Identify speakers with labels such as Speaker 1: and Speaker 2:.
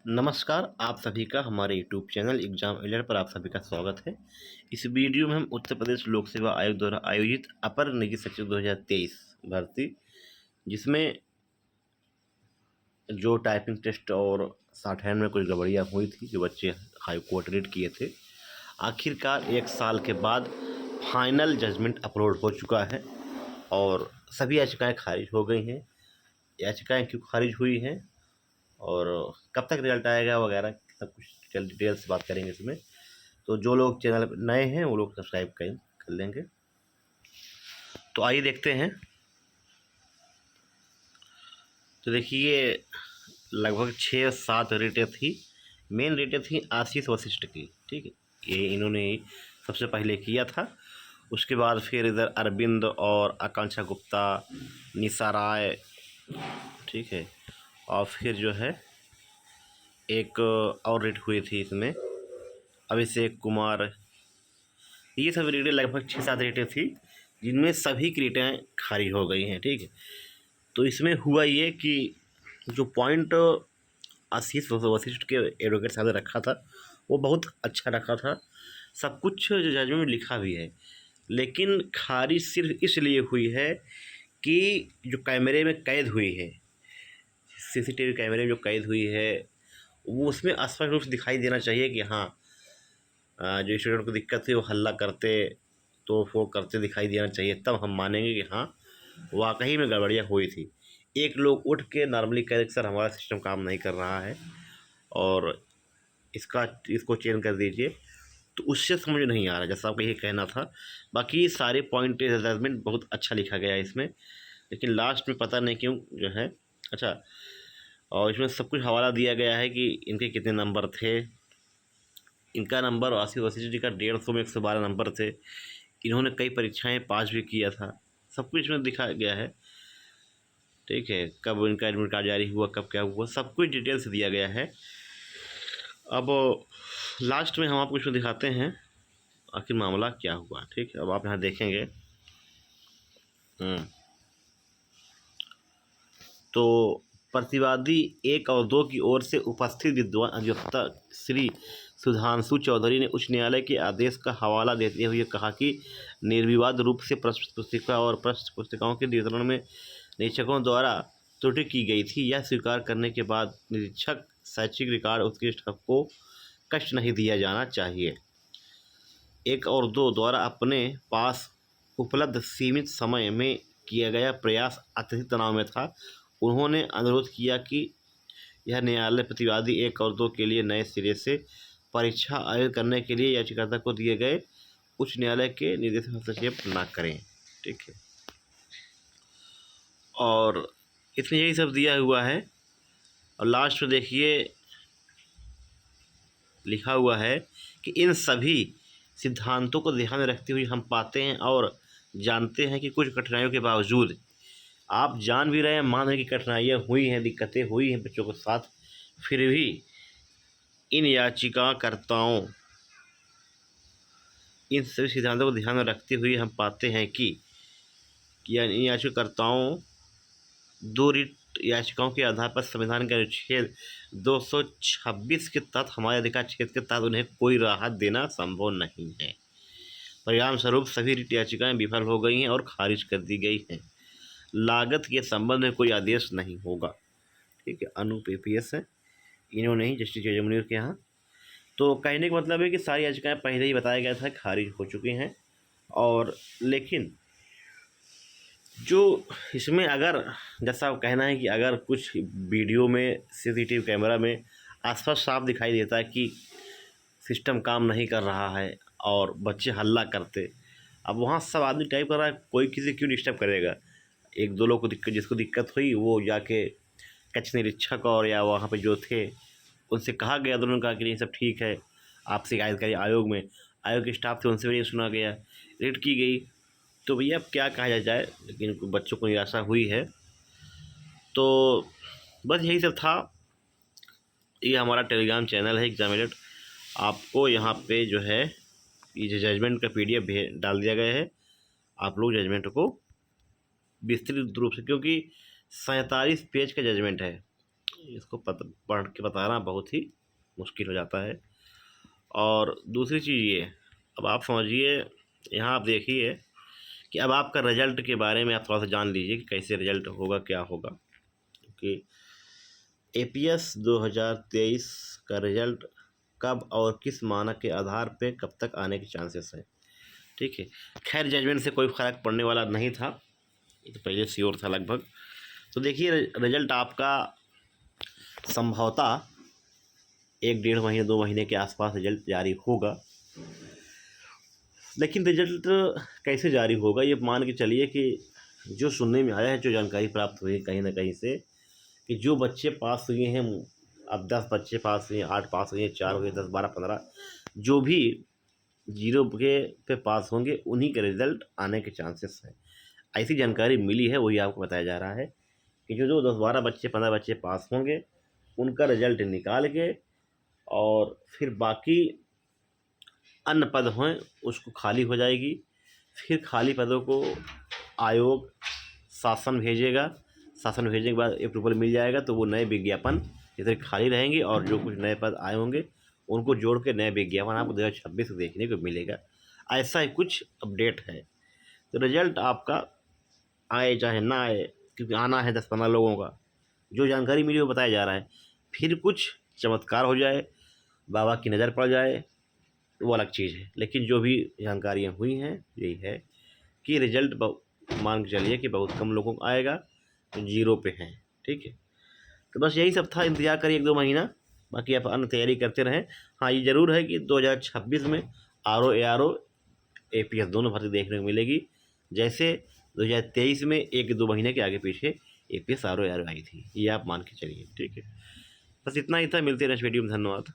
Speaker 1: नमस्कार, आप सभी का हमारे यूट्यूब चैनल एग्जाम अलर्ट पर आप सभी का स्वागत है। इस वीडियो में हम उत्तर प्रदेश लोक सेवा आयोग द्वारा आयोजित अपर निजी सचिव 2023 भर्ती, जिसमें जो टाइपिंग टेस्ट और शॉर्टहैंड में कुछ गड़बड़ियाँ हुई थी, जो बच्चे हाई कोर्ट रेड किए थे, आखिरकार 1 साल के बाद फाइनल जजमेंट अपलोड हो चुका है और सभी याचिकाएँ खारिज हो गई हैं। याचिकाएँ क्यों खारिज हुई हैं और कब तक रिजल्ट आएगा वगैरह सब कुछ डिटेल से बात करेंगे इसमें। तो जो लोग चैनल पर नए हैं वो लोग सब्सक्राइब कर लेंगे। तो आइए देखते हैं। तो देखिए, लगभग 6-7 रेटें थी। मेन रेटें थी आशीष वशिष्ठ की, ठीक है, ये इन्होंने सबसे पहले किया था। उसके बाद फिर इधर अरविंद और आकांक्षा गुप्ता, निशा राय, ठीक है, और फिर जो है एक और रेट हुई थी इसमें अभिषेक कुमार। ये सब रेटें लगभग 6-7 रेटें थी, जिनमें सभी की रेटें खारिज हो गई हैं, ठीक है। तो इसमें हुआ ये कि जो पॉइंट आशीष वशिष्ठ के एडवोकेट साहब ने रखा था वो बहुत अच्छा रखा था, सब कुछ जो जजमेंट में लिखा भी है, लेकिन खारिज सिर्फ इसलिए हुई है कि जो कैमरे में कैद हुई है, सीसीटीवी कैमरे में जो कैद हुई है, वो उसमें स्पष्ट रूप से दिखाई देना चाहिए कि हाँ, जो स्टूडेंट को दिक्कत थी वो हल्ला करते तो वो करते दिखाई देना चाहिए, तब हम मानेंगे कि हाँ वाकई में गड़बड़ियाँ हुई थी। एक लोग उठ के नॉर्मली कहे सर हमारा सिस्टम काम नहीं कर रहा है और इसको चेंज कर दीजिए, तो उससे समझ नहीं आ रहा, जैसा आपका ये कहना था। बाकी सारे पॉइंट जजमेंट बहुत अच्छा लिखा गया है इसमें, लेकिन लास्ट में पता नहीं क्यों जो है अच्छा, और इसमें सब कुछ हवाला दिया गया है कि इनके कितने नंबर थे। इनका नंबर आशीष वशिष्ठ जी का 150 में 112 नंबर थे। इन्होंने कई परीक्षाएं पास भी किया था, सब कुछ इसमें दिखाया गया है, ठीक है। कब इनका एडमिट कार्ड जारी हुआ, कब क्या हुआ, सब कुछ डिटेल से दिया गया है। अब लास्ट में हम आपको इसमें दिखाते हैं आखिर मामला क्या हुआ, ठीक है। अब आप यहाँ देखेंगे तो प्रतिवादी 1 और 2 की ओर से उपस्थित विद्वान अधिवक्ता श्री सुधांशु चौधरी ने उच्च न्यायालय के आदेश का हवाला देते हुए कहा कि निर्विवाद रूप से प्रश्न पुस्तिका और प्रश्न पुस्तिकाओं के वितरण में निरीक्षकों द्वारा त्रुटि की गई थी। यह स्वीकार करने के बाद निरीक्षक शैक्षिक रिकॉर्ड उत्कृष्ट को कष्ट नहीं दिया जाना चाहिए। 1 और 2 द्वारा अपने पास उपलब्ध सीमित समय में किया गया प्रयास अत्यधिक तनाव में था। उन्होंने अनुरोध किया कि यह न्यायालय प्रतिवादी 1 और 2 के लिए नए सिरे से परीक्षा आयोजित करने के लिए याचिकाकर्ता को दिए गए उच्च न्यायालय के निर्देश में हस्तक्षेप न करें, ठीक है। और इसमें यही सब दिया हुआ है। और लास्ट में देखिए लिखा हुआ है कि इन सभी सिद्धांतों को ध्यान में रखते हुए हम पाते हैं और जानते हैं कि कुछ कठिनाइयों के बावजूद, आप जान भी रहे हैं, मान रहे हैं कि कठिनाइयाँ हुई हैं, दिक्कतें हुई हैं बच्चों के साथ, फिर भी इन याचिकाकर्ताओं इन सभी सिद्धांतों को ध्यान में रखते हुए हम पाते हैं कि इन याचिकाकर्ताओं 2 रिट याचिकाओं के आधार पर संविधान के अनुच्छेद 226 के तहत हमारे अधिकार क्षेत्र के तहत उन्हें कोई राहत देना संभव नहीं है। परिणाम स्वरूप सभी रिट याचिकाएं विफल हो गई हैं और खारिज कर दी गई हैं। लागत के संबंध में कोई आदेश नहीं होगा, ठीक है। अनूप APS है, इन्होंने ही जस्टिस जमुनीर के यहाँ। तो कहने का मतलब है कि सारी याचिकाएं पहले ही बताया गया था खारिज हो चुकी हैं, और लेकिन जो इसमें अगर जैसा कहना है कि अगर कुछ वीडियो में CCTV कैमरा में आसपास साफ दिखाई देता है कि सिस्टम काम नहीं कर रहा है और बच्चे हल्ला करते, अब वहाँ सब आदमी टाइप कर रहा है, कोई किसी क्यों डिस्टर्ब करेगा। 1-2 लोग को दिक्कत, जिसको दिक्कत हुई वो जाके कक्ष निरीक्षक और या वहाँ पे जो थे उनसे कहा गया, दोनों ने कहा कि नहीं सब ठीक है, आप शिकायत करिए आयोग में। आयोग के स्टाफ थे, उनसे भी ये सुना गया, रेड की गई। तो भैया अब क्या कहा जाए, लेकिन बच्चों को निराशा हुई है। तो बस यही सब था। ये हमारा टेलीग्राम चैनल है एग्जाम अलर्ट, आपको यहाँ पे जो है ये जजमेंट का PDF डाल दिया गया है। आप लोग जजमेंट को विस्तृत रूप से, क्योंकि 47 पेज का जजमेंट है इसको पढ़ के बताना बहुत ही मुश्किल हो जाता है। और दूसरी चीज़ ये, अब आप समझिए, यहाँ आप देखिए कि अब आपका रिजल्ट के बारे में आप थोड़ा सा जान लीजिए कि कैसे रिजल्ट होगा, क्या होगा। कि एपीएस 2023 का रिजल्ट कब और किस मानक के आधार पे कब तक आने के चांसेस हैं, ठीक है। खैर जजमेंट से कोई फ़र्क पड़ने वाला नहीं था, ये तो पहले श्योर था लगभग। तो देखिए रिजल्ट आपका संभवतः 1-1.5 महीने 2 महीने के आसपास रिजल्ट जारी होगा। लेकिन रिजल्ट कैसे जारी होगा, ये मान के चलिए कि जो सुनने में आया है, जो जानकारी प्राप्त हुई कहीं ना कहीं से, कि जो बच्चे पास हुए हैं, अब 10 बच्चे पास हुए, 8 पास हुए, 4 हुए, 10, 12, 15, जो भी 0 के पे पास होंगे उन्हीं के रिजल्ट आने के चांसेस हैं। ऐसी जानकारी मिली है, वही आपको बताया जा रहा है कि जो 10, 12 बच्चे, 15 बच्चे पास होंगे उनका रिजल्ट निकाल के, और फिर बाकी अन्य पद हों उसको खाली हो जाएगी। फिर खाली पदों को आयोग शासन भेजेगा, शासन भेजने के बाद अप्रूवल मिल जाएगा तो वो नए विज्ञापन इधर खाली रहेंगे, और जो कुछ नए पद आए होंगे उनको जोड़ के नए विज्ञापन आपको 2026 देखने को मिलेगा। ऐसा ही कुछ अपडेट है। तो रिजल्ट आपका आए चाहे ना आए, क्योंकि आना है 10-15 लोगों का, जो जानकारी मिली वो बताया जा रहा है। फिर कुछ चमत्कार हो जाए, बाबा की नज़र पड़ जाए, वो अलग चीज़ है। लेकिन जो भी जानकारियाँ हुई हैं यही है कि रिजल्ट मान के चलिए कि बहुत कम लोगों को आएगा, तो 0 पे हैं, ठीक है। तो बस यही सब था, इंतज़ार करिए 1-2 महीना, बाकी आप अन्य तैयारी करते रहें। हाँ ये ज़रूर है कि 2026 में आरओ एआरओ एपीएस दोनों भर्ती देखने को मिलेगी, जैसे 2023 में 1-2 महीने के आगे पीछे एपीएस आरओ एआरओ आई थी, ये आप मान के चलिए, ठीक है। बस इतना ही था, मिलते हैं नेक्स्ट वीडियो में, धन्यवाद।